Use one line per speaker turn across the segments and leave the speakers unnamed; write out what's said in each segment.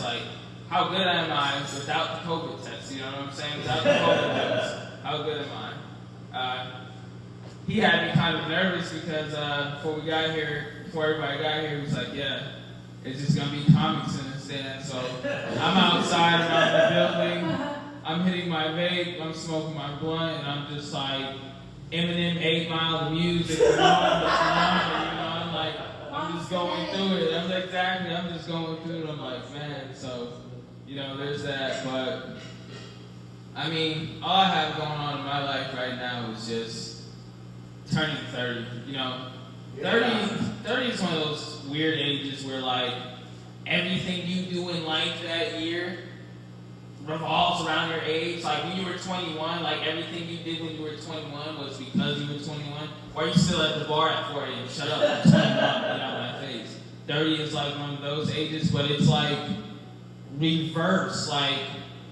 test, like, how good am I without the COVID test? You know what I'm saying? Without the COVID test, how good am I? He had me kind of nervous because before everybody got here, he was like, yeah, it's just going to be comics in the stand. So I'm outside, I'm out in the building, I'm hitting my vape, I'm smoking my blunt, and I'm just like, Eminem, 8 Mile, the music, come on, I'm like, I'm just going through it. I'm just going through it. I'm like, man, so, there's that. But, I mean, all I have going on in my life right now is just turning 30. 30 is one of those weird ages where, like, everything you do in life that year revolves around your age. Like, when you were 21, like, everything you did when you were 21 was because you were 21. Or you still at the bar at 40 and shut up at 21, get out my face. 30 is, like, one of those ages, but it's, like, reverse. Like,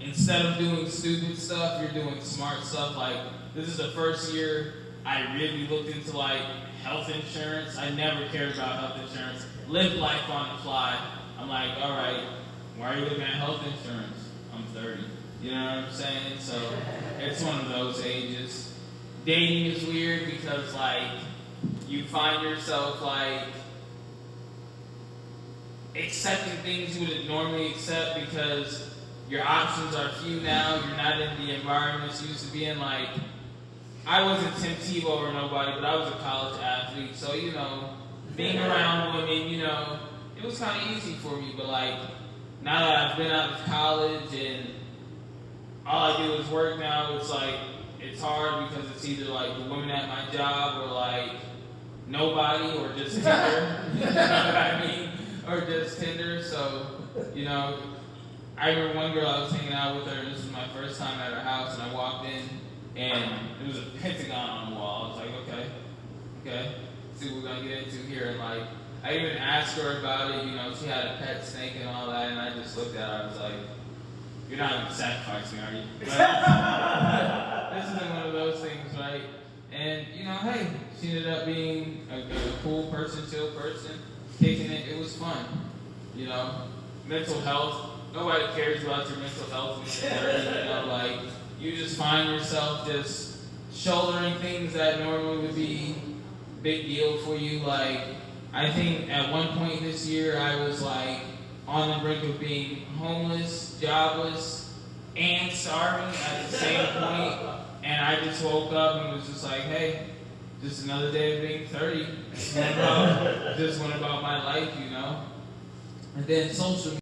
instead of doing stupid stuff, you're doing smart stuff. Like, this is the first year I really looked into, like, health insurance. I never cared about health insurance. Live life on the fly. I'm like, all right, why are you looking at health insurance? I'm 30. You know what I'm saying? So it's one of those ages. Dating is weird because, like, you find yourself, like, accepting things you wouldn't normally accept because your options are few now. You're not in the environments you used to be in. Like, I wasn't Tim Tebow or nobody, but I was a college athlete. So, being around women, it was kind of easy for me. But, like, now that I've been out of college and all I do is work now, it's like, it's hard because it's either, like, the women at my job or, like, nobody or just Tinder. You know what I mean? Or just Tinder. So, I remember one girl I was hanging out with her, and this was my first time at her house, and I walked in, and there was a pentagon on the wall. I was like, okay, see what we're going to get into here. And, like, I even asked her about it. She had a pet snake and all that, and I just looked at her. I was like, you're not going to sacrifice me, are you? But this isn't one of those things, right? And, hey, she ended up being a cool person, chill person, kicking it. It was fun. Mental health. Nobody cares about your mental health when you're 30, like, you just find yourself just shouldering things that normally would be a big deal for you. Like, I think at one point this year I was, like, on the brink of being homeless, jobless, and starving at the same point. And I just woke up and was just like, hey, just another day of being 30. Just went about my life, And then social media.